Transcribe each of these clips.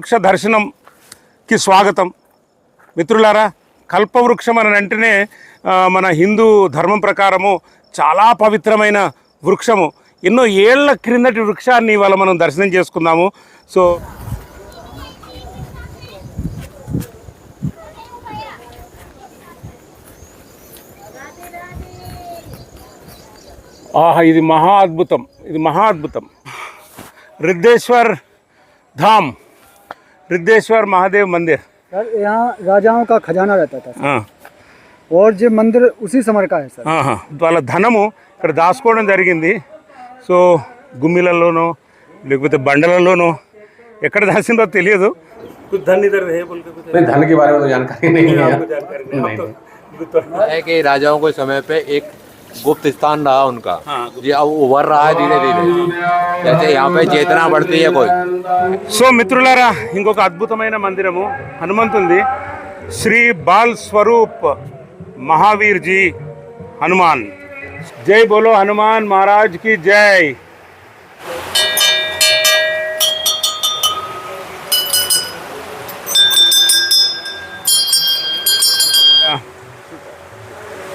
కల్పవృక్ష దర్శనంకి స్వాగతం. మిత్రులారా, కల్పవృక్షం అని అంటేనే మన హిందూ ధర్మం ప్రకారము చాలా పవిత్రమైన వృక్షము. ఎన్నో ఏళ్ల క్రిందటి వృక్షాన్ని ఇవాళ మనం దర్శనం చేసుకుందాము. సో ఇది మహా అద్భుతం, ఇది మహా అద్భుతం. रिद्धेश्वर धाम, रिद्धेश्वर महादेव मंदिर. यहाँ राजाओं का खजाना रहता था हाँ, और जो मंदिर उसी समय का है सर. हाँ, వాళ్ళ ధనము ఇక్కడ దాచుకోవడం జరిగింది. సో గుమ్మిలలోనో లేకపోతే బండలలోనో ఎక్కడ దాచిందో తెలియదు. धन इधर है बोल के नहीं, धन के बारे में तो जानकारी नहीं है. है कि राजाओं के समय पे एक गुप्त स्थान रहा उनका. जी अब उभर रहा है धीरे धीरे, जैसे यहाँ पे चेतना बढ़ती है कोई. సో మిత్రులారా, ఇంకొక అద్భుతమైన మందిరము హనుమంతుంది. శ్రీ బాల్ స్వరూప్ మహావీర్ జీ హనుమాన్. జై బోలో హనుమాన్ మహారాజ్ की జై.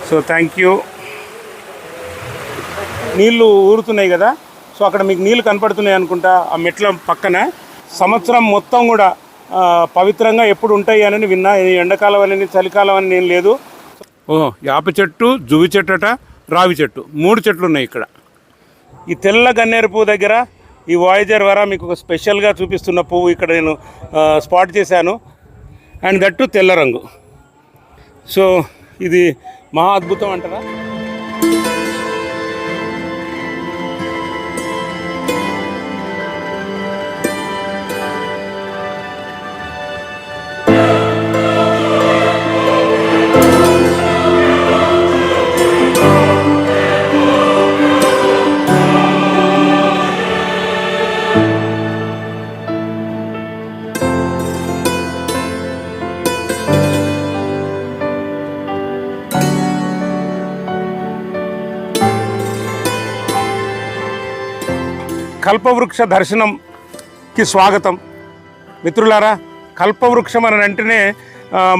So thank you. నీళ్ళు ఊరుతున్నాయి కదా, సో అక్కడ మీకు నీళ్ళు కనపడుతున్నాయి అనుకుంటా. ఆ మెట్ల పక్కన సంవత్సరం మొత్తం కూడా పవిత్రంగా ఎప్పుడు ఉంటాయి అని విన్నా. ఎండాకాలం అని చలికాలం అని నేను లేదు. ఓహో, యాప చెట్టు, జువి చెట్టు, రావి చెట్టు, 3 చెట్లు ఉన్నాయి ఇక్కడ. ఈ తెల్ల గన్నేరు పువ్వు దగ్గర ఈ వాయేజర్ వర మీకు ఒక స్పెషల్గా చూపిస్తున్న పువ్వు ఇక్కడ నేను స్పాట్ చేశాను. అండ్ దట్టు తెల్ల రంగు. సో ఇది మహా అద్భుతం అంటారా. కల్పవృక్ష దర్శనంకి స్వాగతం. మిత్రులారా, కల్పవృక్షం అని అంటేనే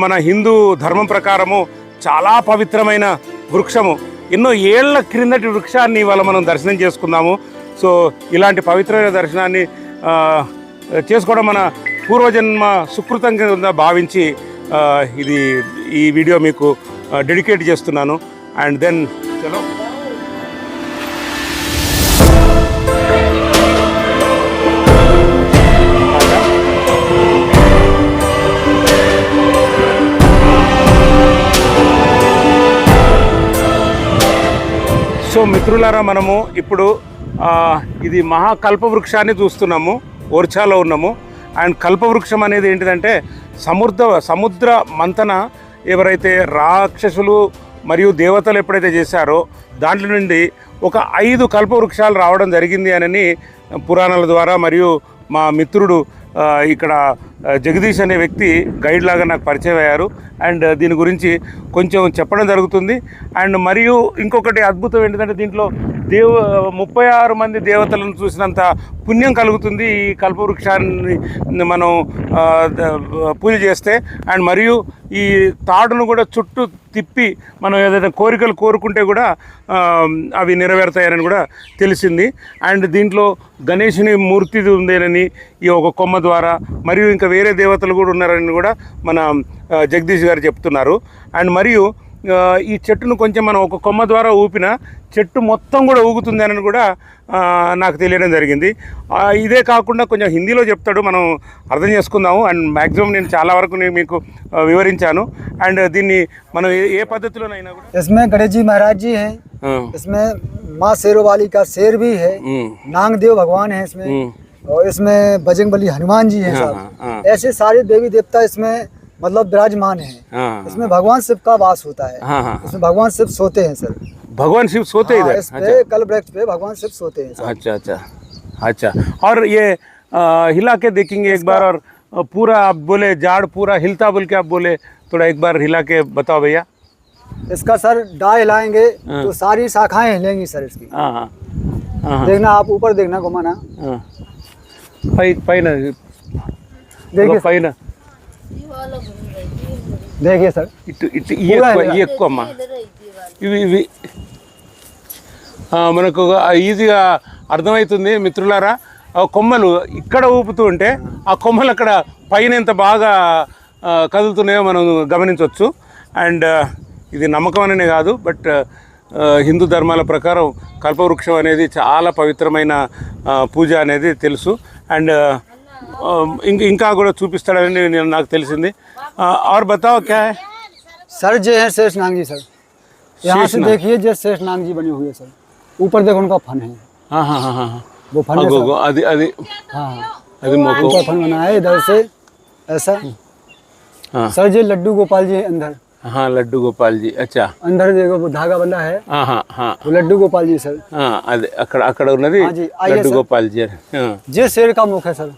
మన హిందూ ధర్మం ప్రకారము చాలా పవిత్రమైన వృక్షము. ఎన్నో ఏళ్ల క్రిందటి వృక్షాన్ని ఇవాళ మనం దర్శనం చేసుకుందాము. సో ఇలాంటి పవిత్రమైన దర్శనాన్ని చేసుకోవడం మన పూర్వజన్మ సుకృతం కింద భావించి ఈ వీడియో మీకు డెడికేట్ చేస్తున్నాను. అండ్ దెన్ చలో. సో మిత్రులారా, మనము ఇప్పుడు ఇది మహాకల్పవృక్షాన్ని చూస్తున్నాము. ఓర్చాలో ఉన్నాము. అండ్ కల్పవృక్షం అనేది ఏంటిదంటే సముద్ర మంతన ఎవరైతే రాక్షసులు మరియు దేవతలు ఎప్పుడైతే చేశారో దాంట్లో నుండి ఒక 5 కల్పవృక్షాలు రావడం జరిగింది అని పురాణాల ద్వారా మరియు మా మిత్రుడు ఇక్కడ జగదీష్ అనే వ్యక్తి గైడ్ లాగా నాకు పరిచయం అయ్యారు. అండ్ దీని గురించి కొంచెం చెప్పడం జరుగుతుంది. అండ్ మరియు ఇంకొకటి అద్భుతం ఏంటంటే దీంట్లో 36 మంది దేవతలను చూసినంత పుణ్యం కలుగుతుంది ఈ కల్పవృక్షాన్ని మనం పూజ చేస్తే. అండ్ మరియు ఈ తాడును కూడా చుట్టూ తిప్పి మనం ఏదైనా కోరికలు కోరుకుంటే కూడా అవి నెరవేరుతాయని కూడా తెలిసింది. అండ్ దీంట్లో గణేషుని మూర్తి ఉందేనని ఈ ఒక కొమ్మ ద్వారా, మరియు ఇంకా వేరే దేవతలు కూడా ఉన్నారని కూడా మన జగదీష్ గారు చెప్తున్నారు. అండ్ మరియు ఈ చెట్టును కొంచెం మనం ఒక కొమ్మ ద్వారా ఊపిన చెట్టు మొత్తం కూడా ఊగుతుంది అని కూడా నాకు తెలియడం జరిగింది. ఇదే కాకుండా కొంచెం హిందీలో చెప్తాడు, మనం అర్థం చేసుకుందాము. అండ్ మ్యాక్సిమం నేను చాలా వరకు నేను మీకు వివరించాను. అండ్ దీన్ని మనం ఏ పద్ధతిలోనైనా కూడా इसमें गणेश जी महाराज जी हैं, इसमें माँ शेरोवाली का शेर भी है, नागदेव भगवान है इसमें, और इसमें बजरंगबली हनुमान जी हैं साहब. ऐसे सारे देवी देवता इसमें मतलब विराजमान है. इसमें भगवान शिव का वास होता है. इसमें भगवान शिव सोते हैं सर. भगवान शिव सोते इधर? इस पे कल वृक्ष पे भगवान शिव सोते हैं सर. अच्छा अच्छा अच्छा. और ये हिला के देखेंगे एक बार. और पूरा आप बोले झाड़ पूरा हिलता बोल के आप बोले, थोड़ा एक बार हिला के बताओ भैया. इसका सर डाल हिलाएंगे तो सारी शाखाएं हिलेंगी सर इसकी. देखना, आप ऊपर देखना, घुमाना. పైన देखिए పైన देखिए सर ఇటు ఇటు ఈ ఎక్కువ అమ్మా ఇవి మనకు ఈజీగా అర్థమవుతుంది మిత్రులారా. ఆ కొమ్మలు ఇక్కడ ఊపుతూ ఉంటే ఆ కొమ్మలు అక్కడ పైన ఎంత బాగా కదులుతున్నాయో మనం గమనించవచ్చు. అండ్ ఇది నమ్మకం అనే కాదు, బట్ హిందూ ధర్మాల ప్రకారం కల్పవృక్షం అనేది చాలా పవిత్రమైన పూజ అనేది తెలుసు. అండ్ ఇంకా కూడా చూపిస్తాడని నాకు తెలిసింది. और बताओ क्या है सर? जे है शेष नाग जी सर, यहाँ से देखिए जो शेष नाग जी बने हुए सर, ऊपर देखो उनका फन है। हाँ हाँ हाँ हाँ वो फन है सर। అది అది हाँ అది मोको ऊपर फन बना है इधर से ऐसा। हाँ सर जी लड्डू गोपाल जी है अंदर। हाँ लड्डू गोपाल जी. अच्छा अंदर देखो वो धागा बंधा है, हाँ हाँ हाँ वो लड्डू गोपाल जी सर। అదే అక్కడ అక్కడ ఉన్నది हाँ जी, आइए లడ్డు सर। గోపాల్ జీ. जे शेर का मुख है सर,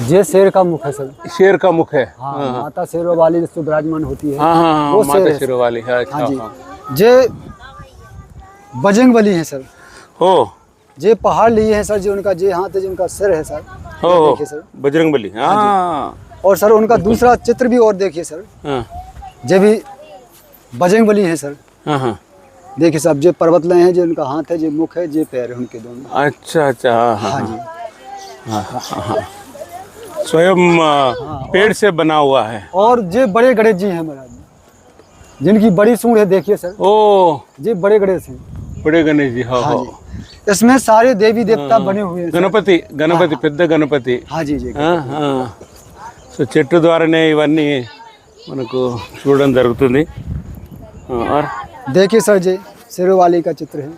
जे शेर का मुख है सर। शेर का मुख है. हाँ माता शेरों वाली जिसको विराजमान होती है हाँ हाँ वो माता शेर है। शेरों वाली है. अच्छा हाँ जी। हाँ. जे बजरंग बली है सर, हो जे पहाड़ लिए हैं सर, जो उनका जे हाथ है जिनका सिर है सर। हो ये देखिए सर। बजरंग बली. हाँ और सर उनका दूसरा चित्र भी और देखिए सर, हाँ जे भी बजरंग बली है सर। हाँ हाँ. देखिए साहब, जे पर्वत लय हैं, जो उनका हाथ है, जो मुख है, जे पैर है उनके दोनों। अच्छा अच्छा. हाँ हाँ हाँ जी। हाँ हाँ हाँ. स्वयं पेड़ से बना हुआ है. और जे बड़े गणेश जी हैं महाराज, जिनकी बड़ी सूंड है, देखिए सर। ओ जे बड़े गणेश हैं। बड़े गणेश जी. हाँ हाँ हाँ. जी। इसमें सारे देवी देवता बने हुए हैं सर। గణపతి గణపతి పెద్ద గణపతి. हाँ जी जी। సో చెట్టు ద్వారానే ఇవన్నీ మనకు చూడడం జరుగుతుంది. और देखिए सर, जे शेरों वाली का चित्र है।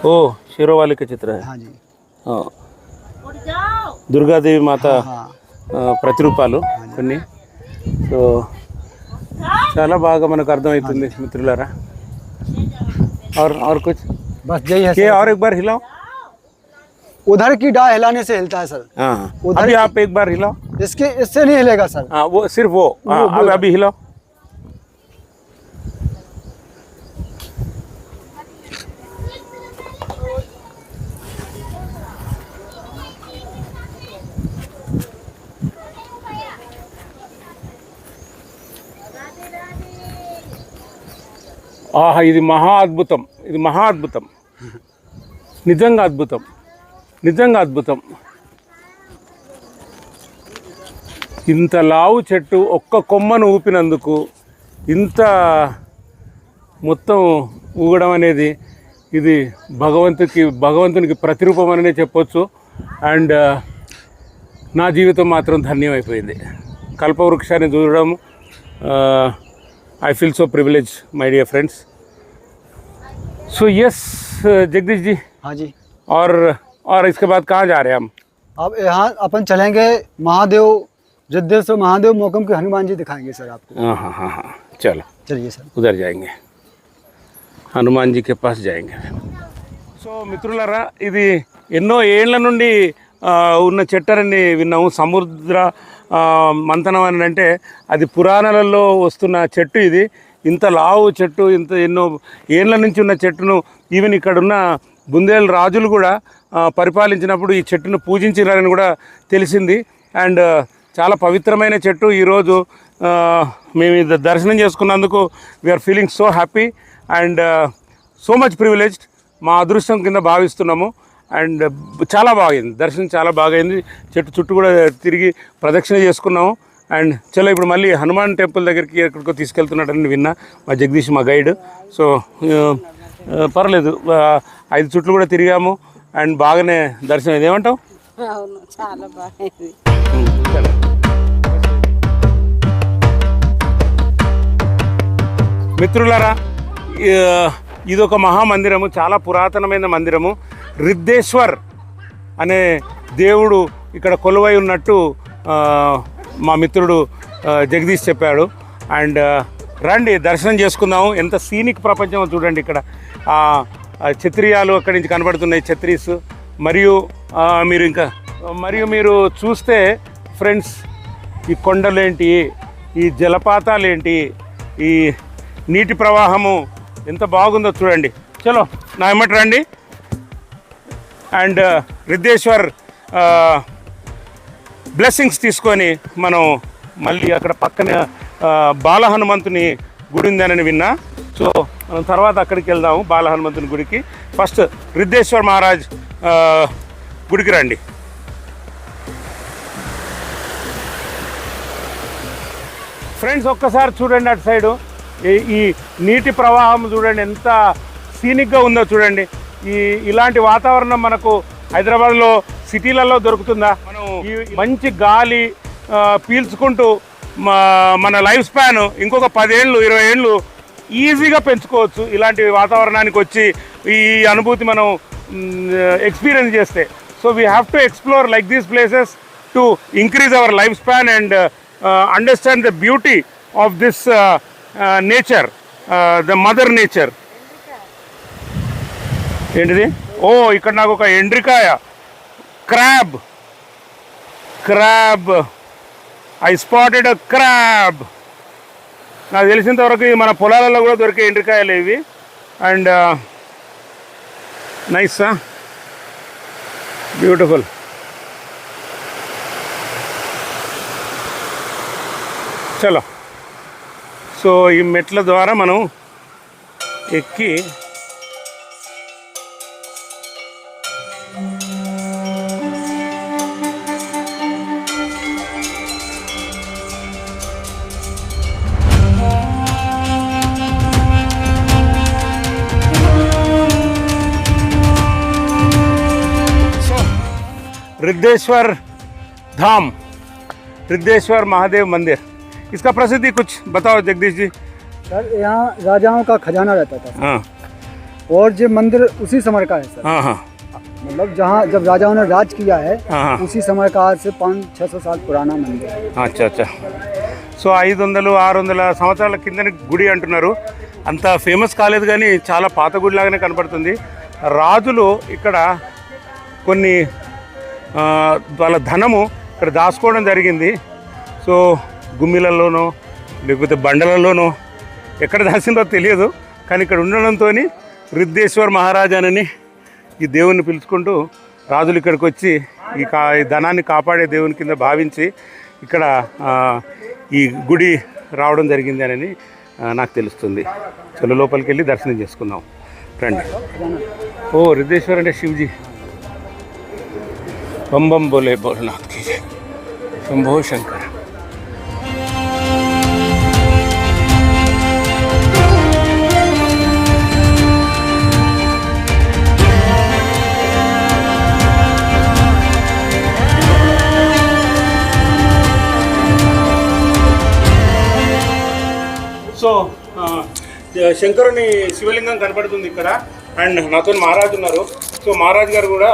ओ शेरों वाली का चित्र है. हाँ जी। దుర్గాదేవి మాత हाँ ప్రతిరూపాలు కొన్ని. సో చాలా బాగా మనకు అర్థమవుతుంది మిత్రులారా. और कुछ बस यही है ये सर। और एक बार हिलाओ. उधर की डाल हिलाने से हिलता है सर, हाँ उधर अभी आप एक बार हिलाओ. इससे नहीं हिलेगा सर। हाँ वो सिर्फ वो. हाँ अभी हिलाओ. ఆహా ఇది మహా అద్భుతం. ఇది మహా అద్భుతం. నిజంగా అద్భుతం. నిజంగా అద్భుతం. ఇంత లావు చెట్టు ఒక్క కొమ్మను ఊపినందుకు ఇంత మొత్తం ఊగడం అనేది ఇది భగవంతునికి ప్రతిరూపం అనే చెప్పొచ్చు. అండ్ నా జీవితం మాత్రం ధన్యమైపోయింది కల్పవృక్షాన్ని చూడడం. I feel so privileged, my dear friends. So yes, Jagdish ji. हाँ जी। और इसके बाद कहाँ जा रहे हैं हम? अब यहाँ अपन चलेंगे महादेव, जद्देश्वर महादेव मोकम के हनुमान जी दिखाएंगे सर आपको। हाँ हाँ हाँ हाँ चलो चलिए सर, उधर जाएंगे, హనుమాన్ జీ కే పాస్ జాయింగే. సో మిత్రులారా, ఇది ఎన్నో ఏళ్ల నుండి ఉన్న చెట్టరని విన్నాము. సముద్ర మంతనం అని అంటే అది పురాణాలలో వస్తున్న చెట్టు. ఇది ఇంత లావు చెట్టు, ఎన్నో ఏళ్ల నుంచి ఉన్న చెట్టును ఈవెన్ ఇక్కడున్న బుందేల్ రాజులు కూడా పరిపాలించినప్పుడు ఈ చెట్టును పూజించారని కూడా తెలిసింది. అండ్ చాలా పవిత్రమైన చెట్టు. ఈరోజు మేము దర్శనం చేసుకున్నందుకు we're feeling so happy and so much privileged. మా అదృష్టం కింద భావిస్తున్నాము. అండ్ చాలా బాగైంది దర్శనం, చాలా బాగైంది. చెట్టు చుట్టూ కూడా తిరిగి ప్రదక్షిణ చేసుకున్నాము. అండ్ చలో ఇప్పుడు మళ్ళీ హనుమాన్ టెంపుల్ దగ్గరికి ఎక్కడికో తీసుకెళ్తున్నాడని విన్నా మా జగదీష్, మా గైడ్. సో పర్లేదు, 5 చుట్లు కూడా తిరిగాము అండ్ బాగానే దర్శనం. ఇదేమంటావు? అవును, చాలా బాగుంది. మిత్రులారా, ఇదొక మహామందిరము, చాలా పురాతనమైన మందిరము. రిద్ధేశ్వర్ అనే దేవుడు ఇక్కడ కొలువై ఉన్నట్టు మా మిత్రుడు జగదీష్ చెప్పాడు. అండ్ రండి దర్శనం చేసుకుందాము. ఎంత సీనిక్ ప్రపంచమో చూడండి. ఇక్కడ ఛత్రియాలు అక్కడి నుంచి కనబడుతున్నాయి, ఛత్రీస్. మరియు మీరు చూస్తే ఫ్రెండ్స్, ఈ కొండలేంటి, ఈ జలపాతాలేంటి, ఈ నీటి ప్రవాహము ఎంత బాగుందో చూడండి. చలో నా ఎమ్మటి రండి. అండ్ రిద్ధేశ్వర్ బ్లెస్సింగ్స్ తీసుకొని మనం మళ్ళీ అక్కడ పక్కన బాల హనుమంతుని గుడి ఉందని విన్నా. సో మనం తర్వాత అక్కడికి వెళ్దాము, బాల హనుమంతుని గుడికి. ఫస్ట్ రిద్ధేశ్వర్ మహారాజ్ గుడికి రండి. ఫ్రెండ్స్ ఒక్కసారి చూడండి అటు సైడు ఈ నీటి ప్రవాహం చూడండి ఎంత సీనిక్గా ఉందో చూడండి. ఇలాంటి వాతావరణం మనకు హైదరాబాద్లో సిటీలలో దొరుకుతుందా? మనం ఈ మంచి గాలి పీల్చుకుంటూ మన లైఫ్ స్పాన్ ఇంకొక 10 ఏళ్ళు 20 ఏళ్ళు ఈజీగా పెంచుకోవచ్చు ఇలాంటి వాతావరణానికి వచ్చి ఈ అనుభూతి మనం ఎక్స్పీరియన్స్ చేస్తే. So we have to explore like these places to increase our life span and understand the beauty of this nature, the mother nature. ఏంటిది? ఓ ఇక్కడ నాకు ఒక ఎండ్రికాయ, crab, I spotted a crab. నాకు తెలిసినంత వరకు మన పొలాలలో కూడా దొరికే ఎండ్రికాయలు ఇవి. And nice, beautiful. చలో, సో ఈ మెట్ల ద్వారా మనం ఎక్కి रिद्धेश्वर धाम, रिद्धेश्वर महादेव मंदिर, इसका प्रसिद्धि कुछ बताओ जगदीश जी। सर यहाँ राजाओं का खजाना रहता था। हाँ, और ये मंदिर उसी समय का है सर। हाँ हाँ, मतलब जहाँ जब राजाओं ने राज किया है हाँ। उसी समय का, आज से 500-600 साल पुराना मंदिर है। అచ్చా అచ్చా. సో 500-600 సంవత్సరాల కిందని గుడి అంటున్నారు. అంత ఫేమస్ కాలేదు కానీ చాలా పాత గుడిలాగానే కనపడుతుంది. రాజులు ఇక్కడ కొన్ని వాళ్ళ ధనము ఇక్కడ దాచుకోవడం జరిగింది. సో గుమ్మిలలోనో లేకపోతే బండలలోనో ఎక్కడ దాచిందో తెలియదు, కానీ ఇక్కడ ఉండడంతో రిద్ధేశ్వర్ మహారాజానని ఈ దేవుణ్ణి పిలుచుకుంటూ రాజులు ఇక్కడికి వచ్చి ఈ ధనాన్ని కాపాడే దేవుని కింద భావించి ఇక్కడ ఈ గుడి రావడం జరిగింది అని నాకు తెలుస్తుంది. చలో లోపలికి వెళ్ళి దర్శనం చేసుకుందాం రండి. ఓ रिद्धेश्वर అంటే శివజీ. बम बम बोले भोलेनाथ की जय, शंभो शंकर. సో శంకరుని శివలింగం కనపడుతుంది ఇక్కడ. అండ్ నాతో మహారాజు ఉన్నారు. సో మహారాజు గారు కూడా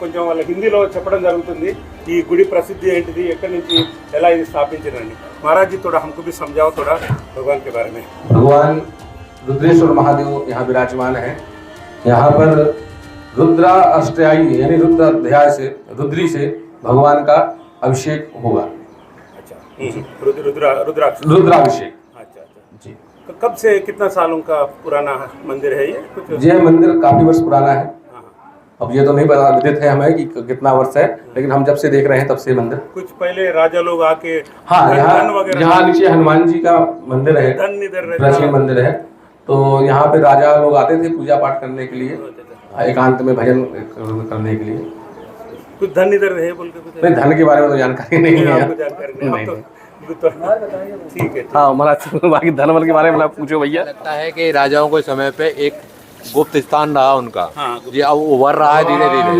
కొంచెం వాళ్ళ హిందీలో చెప్పడం జరుగుతుంది ఈ గుడి ప్రసిద్ధి ఏంటిది, ఎక్కడి నుంచి ఎలా ఇది స్థాపించారండి. महाराज जी थोड़ा हमको भी समझाओ थोड़ा भगवान के बारे में. भगवान रुद्रेश्वर महादेव यहाँ विराजमान है. यहाँ पर रुद्रा अष्टयाई यानी रुद्र अध्याय से रुद्री से भगवान का अभिषेक होगा. अच्छा, रुद्राभिषेक. अच्छा अच्छा जी. कब से कितना सालों का पुराना मंदिर है ये? कुछ यह मंदिर काफी वर्ष पुराना है. अब ये तो नहीं बता विदित है हमें कि कितना वर्ष है, लेकिन हम जब से देख रहे हैं तब से मंदिर. कुछ पहले राजा लोग आके हाँ, यहाँ नीचे हनुमान जी का मंदिर है, प्राचीन मंदिर है. तो यहाँ पे राजा लोग आते थे पूजा पाठ करने के लिए, एकांत में भजन करने के लिए. कुछ धन इधर है बोल के? कुछ नहीं, धन के बारे में तो जानकारी नहीं है. ठीक है. हाँ, महाराज बाकी धन के बारे में पूछो भैया. लगता है कि राजाओं के समय पे एक गुप्त स्थान रहा उनका. हाँ, जी अब उभर रहा है धीरे धीरे.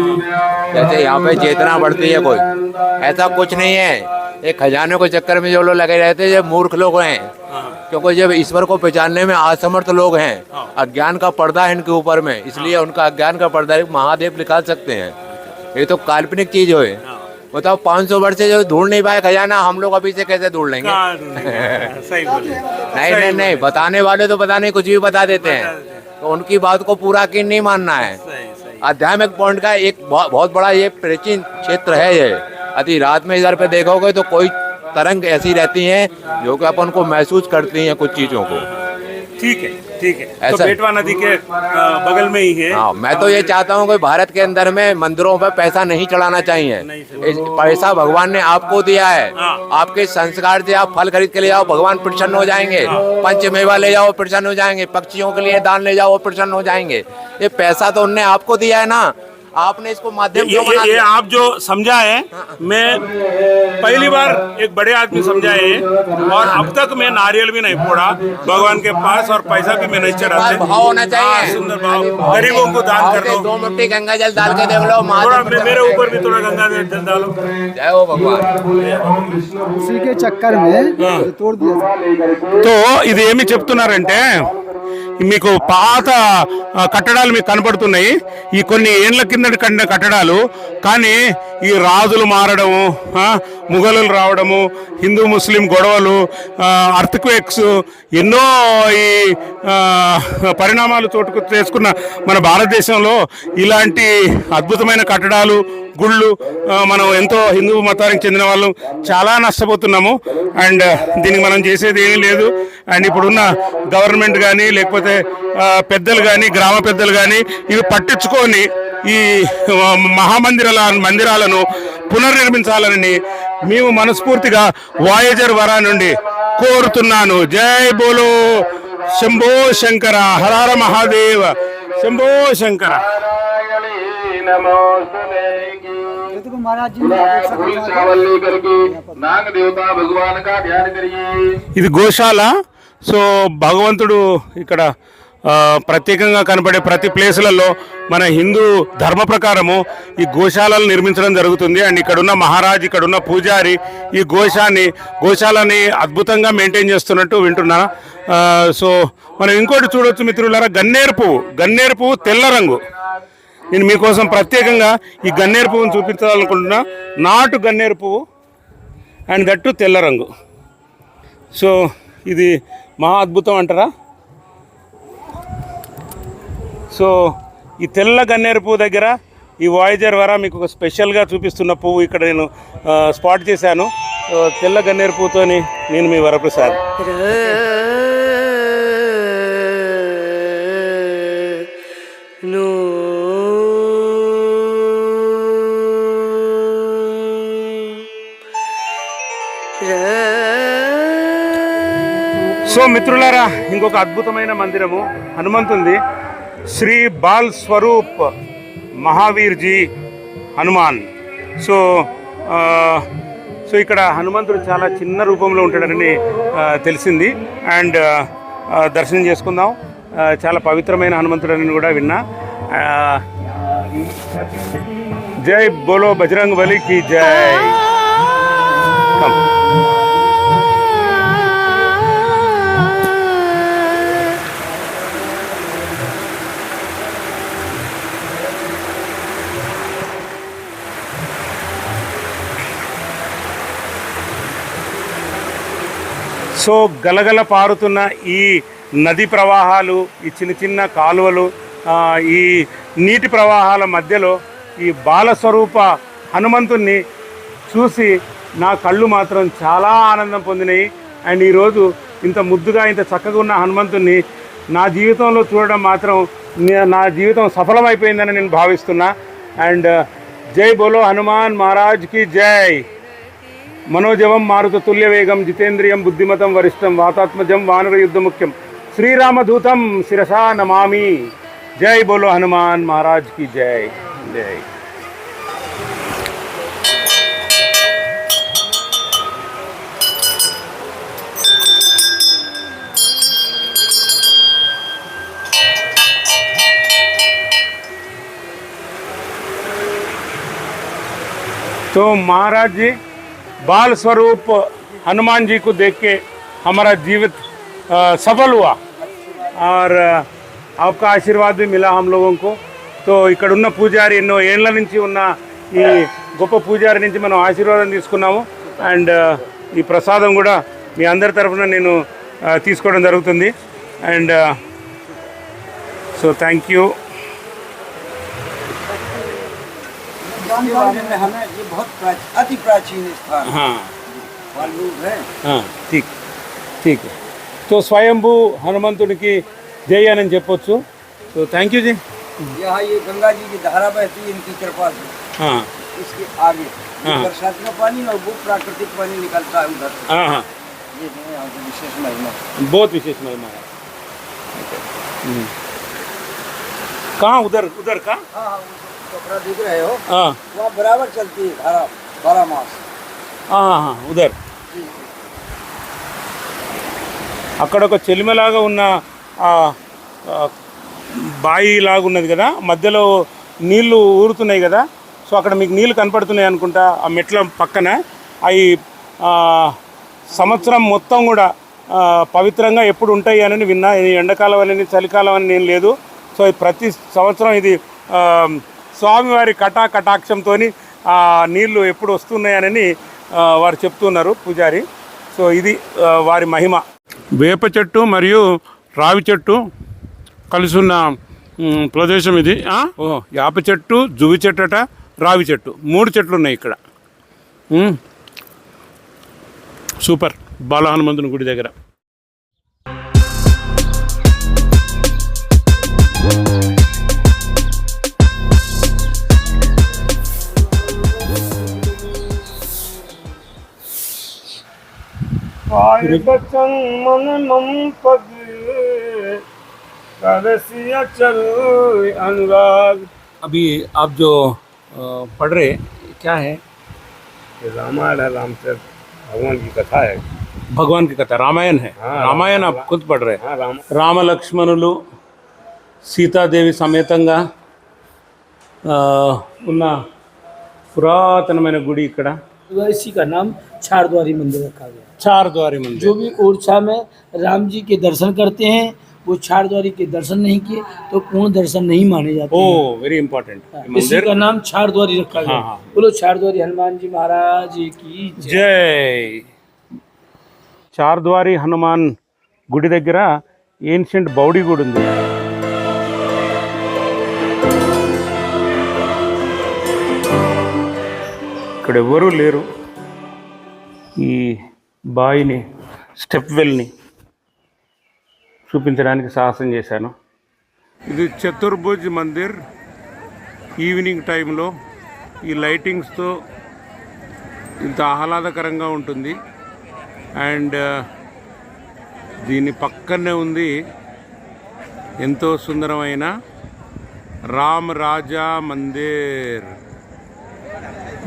जैसे यहाँ पे चेतना बढ़ती है कोई, ऐसा कुछ नहीं है. एक खजाने के चक्कर में जो लोग लगे रहते हैं, ये मूर्ख लोग हैं. क्योंकि जब ईश्वर को पहचानने में असमर्थ लोग हैं, अज्ञान का पर्दा है इनके ऊपर में, इसलिए उनका अज्ञान का पर्दा महादेव निकाल सकते हैं. ये तो काल्पनिक चीज है. बताओ 500 वर्ष से जो ढूंढ नहीं पाए खजाना, हम लोग अभी से कैसे ढूंढ लेंगे? सही बोले. नहीं, बताने वाले तो पता नहीं कुछ भी बता देते हैं. तो उनकी बात को पूरा यकीन नहीं मानना है. आध्यात्मिक पॉइंट का एक बहुत बड़ा ये प्राचीन क्षेत्र है. ये अति रात में इधर पे देखोगे तो कोई तरंग ऐसी रहती हैं जो कि अपन को महसूस करती हैं कुछ चीज़ों को. ठीक है. ठीक है, तो ऐसा- बेटवा नदी के बगल में ही है। हाँ, मैं तो ये चाहता हूँ कि भारत के अंदर में मंदिरों पर पैसा नहीं चढ़ाना चाहिए। पैसा भगवान ने आपको दिया है, आपके संस्कार से आप फल खरीद के ले जाओ, भगवान प्रसन्न हो जाएंगे। पंचमेवा ले जाओ, प्रसन्न हो जाएंगे। पक्षियों के लिए दान ले जाओ, प्रसन्न हो जाएंगे। ये पैसा तो उनने आपको दिया है ना, आपने इसको माध्यम क्यों बना ये दिया? आप जो समझा है, मैं पहली बार एक बड़े आदमी समझा है, और अब तक मैं नारियल भी नहीं फोड़ा भगवान के पास, और पैसा भी मैं नहीं चढ़ाते। भाव होना चाहिए। सुंदर भाव, गरीबों को दान कर दो। 2 मुट्ठी गंगा जल डाल के देख लो, थोड़ा महादेव मेरे ऊपर भी थोड़ा गंगा जल डालो। जय हो भगवान। उसी के चक्कर में ये तोड़ दिया था। तो ఇది ఏమి చెప్తున్నారంటే, మీకు పాత కట్టడాలు మీకు కనపడుతున్నాయి, ఈ కొన్ని ఏండ్ల కిందటి కట్టిన కట్టడాలు, కానీ ఈ రాజులు మారడము, ముఘలులు రావడము, హిందూ ముస్లిం గొడవలు, అర్త్క్వేక్స్, ఎన్నో ఈ పరిణామాలు చోటు చేసుకున్న మన భారతదేశంలో ఇలాంటి అద్భుతమైన కట్టడాలు, గుళ్ళు, మనం ఎంతో హిందూ మతానికి చెందిన వాళ్ళు చాలా నష్టపోతున్నాము. అండ్ దీనికి మనం చేసేది ఏమీ లేదు. అండ్ ఇప్పుడున్న గవర్నమెంట్ కానీ, లేకపోతే పెద్దలు కానీ, గ్రామ పెద్దలు కానీ ఇవి పట్టించుకొని ఈ మందిరాలను పునర్నిర్మించాలని మేము మనస్ఫూర్తిగా వాయేజర్ వరా నుండి కోరుతున్నాను. జై బోలో శంభో శంకర, హర మహాదేవ, శంభో శంకర. देखो महाराज जी ने नाग देवता भगवान का ध्यान करिए। ఇది గోశాల. సో భగవంతుడు ఇక్కడ ప్రత్యేకంగా కనబడే ప్రతి ప్లేసులలో మన హిందూ ధర్మ ప్రకారము ఈ గోశాలను నిర్మించడం జరుగుతుంది. అండ్ ఇక్కడున్న మహారాజ్, ఇక్కడున్న పూజారి ఈ గోశాలని అద్భుతంగా మెయింటైన్ చేస్తున్నట్టు వింటున్నా. సో మనం ఇంకోటి చూడొచ్చు మిత్రులారా, గన్నేరు పువ్వు తెల్ల రంగు. నేను మీకోసం ప్రత్యేకంగా ఈ గన్నేరు పువ్వును చూపించాలనుకుంటున్నా. నాటు గన్నేరు పువ్వు, అండ్ దట్టు తెల్ల రంగు. సో ఇది మహా అద్భుతం అంటారా. సో ఈ తెల్ల గన్నేరు పువ్వు దగ్గర ఈ వాయేజర్ వరా మీకు ఒక స్పెషల్గా చూపిస్తున్న పువ్వు ఇక్కడ నేను స్పాట్ చేశాను. తెల్ల గన్నేరు పువ్వుతోని నేను మీ వరప్రసాద్. సో మిత్రులారా, ఇంకొక అద్భుతమైన మందిరము హనుమంతుంది. శ్రీ బాల్ స్వరూప్ మహావీర్ జీ హనుమాన్. సో ఇక్కడ హనుమంతుడు చాలా చిన్న రూపంలో ఉంటాడని తెలిసింది. అండ్ దర్శనం చేసుకుందాం. చాలా పవిత్రమైన హనుమంతుడని కూడా విన్నా. జై బోలో బజరంగ్ బలి కి జై. కమ్. సో గలగల పారుతున్న ఈ నది ప్రవాహాలు, ఈ చిన్న చిన్న కాలువలు, ఈ నీటి ప్రవాహాల మధ్యలో ఈ బాలస్వరూప హనుమంతుణ్ణి చూసి నా కళ్ళు మాత్రం చాలా ఆనందం పొందినాయి. అండ్ ఈరోజు ఇంత ముద్దుగా, ఇంత చక్కగా ఉన్న హనుమంతుణ్ణి నా జీవితంలో చూడడం మాత్రం నా జీవితం సఫలమైపోయిందని నేను భావిస్తున్నా. అండ్ జై బోలో హనుమాన్ మహారాజ్ కి జై. మనోజవం మారుత తుల్య వేగం, జితేంద్రియం బుద్ధిమతం వరిష్టం, వాతాత్మజం వానర యుద్ధ ముఖ్యం, శ్రీరామదూతం శిరసా నమామి. జై బోలో హనుమాన్ మహారాజ్ की जय. जय. तो महाराज जी, बाल स्वरूप हनुमान जी को देख के हमारा जीवित सफल हुआ और आपका आशीर्वाद भी मिला हम लोगों को. तो इकड़ुन्न పూజారి ఎన్నో ఏళ్ల నుంచి ఉన్న ఈ గొప్ప పూజారి నుంచి మనం ఆశీర్వాదం తీసుకున్నాము. అండ్ ఈ ప్రసాదం కూడా మీ అందరి తరఫున నేను తీసుకోవడం జరుగుతుంది. And so thank you. हमें ये बहुत अति प्राचीन स्थान हाँ मालूम है. ठीक ठीक है. तो స్వయంభూ హనుమంతుడికి జై అని చెప్పొచ్చు. So thank you ji. यहाँ ये गंगा जी की धारा बहती है इनकी कृपा से, इसके आगे ये बरसात का पानी और वो प्राकृतिक पानी निकलता है उधर से। ये है यहाँ की विशेष महिमा। बहुत विशेष महिमा है. कहाँ उधर उधर का? हाँ हाँ, वो कपड़ा देख रहे हो, हाँ वहाँ बराबर चलती है धारा 12 मास। हाँ उधर అక్కడ ఒక చెలిమలాగా ఉన్న బాయి లాగా ఉన్నది కదా, మధ్యలో నీళ్లు ఊరుతున్నాయి కదా. సో అక్కడ మీకు నీళ్ళు కనపడుతున్నాయి అనుకుంటా ఆ మెట్ల పక్కన. అవి సంవత్సరం మొత్తం కూడా పవిత్రంగా ఎప్పుడు ఉంటాయి అని విన్నా. ఇది ఎండాకాలం అని చలికాలం అని నేను లేదు. సో ప్రతి సంవత్సరం ఇది స్వామివారి కటాక్షంతో నీళ్లు ఎప్పుడు వస్తున్నాయని వారు చెప్తున్నారు పూజారి. సో ఇది వారి మహిమ. వేప చెట్టు మరియు రావి చెట్టు కలిసి ఉన్న ప్రదేశం ఇది. వేప చెట్టు, జువి చెట్టట, రావి చెట్టు, 3 చెట్లు ఉన్నాయి ఇక్కడ. సూపర్. బాలహనుమంతుని గుడి దగ్గర अनुराग. अभी आप जो पढ़ रहे क्या है? रामायण है, रामचरित भगवान की कथा है. भगवान की कथा रामायण है. रामायण आप खुद पढ़ रहे हैं. రామ లక్ష్మణులు సీతాదేవి సమేతంగా ఉన్న పురాతనమైన గుడి ఇక్కడ. इसी का नाम चारद्वारी मंदिर रखा गया. चारद्वारी मंदिर. जो भी ओरछा में राम जी के दर्शन करते हैं वो चारद्वारी के दर्शन नहीं किए तो पूर्ण दर्शन नहीं माने जाते. ओ वेरी इंपॉर्टेंट. इसी का नाम चारद्वारी रखा गया. बोलो चारद्वारी हनुमान जी महाराज की जय. చార్ద్వారి హనుమాన్ గుడి దగ్గర ఏన్షియంట్ బౌడీ గుడి ఉంది. ఇక్కడ ఎవ్వరూ లేరు. ఈ బాయిని, స్టెప్ వెల్ని చూపించడానికి సాహసం చేశాను. ఇది చతుర్భుజ్ మందిర్. ఈవినింగ్ టైంలో ఈ లైటింగ్స్తో ఇంత ఆహ్లాదకరంగా ఉంటుంది. అండ్ దీని పక్కనే ఉంది ఎంతో సుందరమైన రామ్ రాజా మందిర్.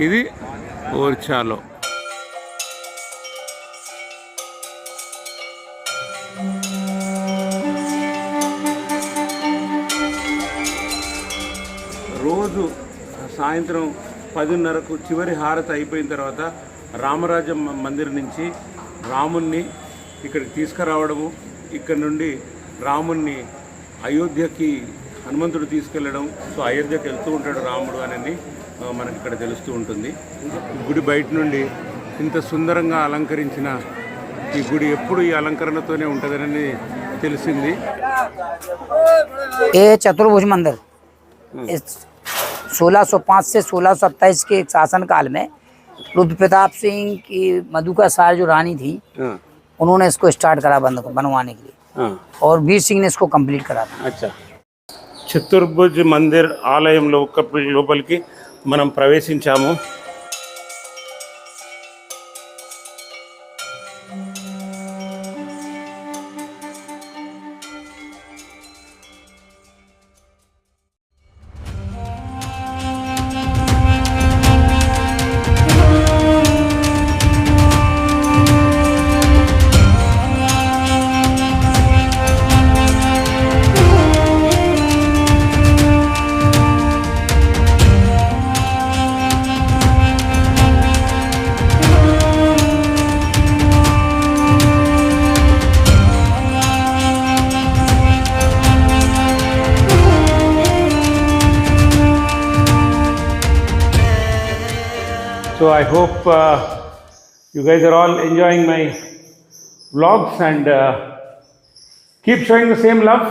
ఇది ఓర్చాలో. రోజు సాయంత్రం 10:30కు చివరి హారతి అయిపోయిన తర్వాత రామరాజ మందిర్ నుంచి రాముణ్ణి ఇక్కడికి తీసుకురావడము, ఇక్కడ నుండి రాముణ్ణి అయోధ్యకి హనుమంతుడు తీసుకెళ్ళడం. సో అయోధ్యకి వెళ్తూ ఉంటాడు రాముడు అనేది మనకి ఇక్కడ తెలుస్తూ ఉంటుంది. గుడి బయట నుండి ఇంత సుందరంగా అలంకరించిన ఈ గుడి ఎప్పుడు ఈ అలంకరణతోనే ఉంటుందని తెలిసింది. ये चतुर्भुज मंदिर 1605 से 1627 के शासन काल में रुद्र प्रताप सिंह की मधुकासार जो रानी थी उन्होंने इसको स्टार्ट करा बनवाने के लिए. और वीर सिंह ने इसको कंप्लीट करा था. अच्छा. చతుర్భుజ్ మందిర్ ఆలయంలో లోపలికి మనం ప్రవేశించాము. So I hope you guys are all enjoying my vlogs and keep showing the same love.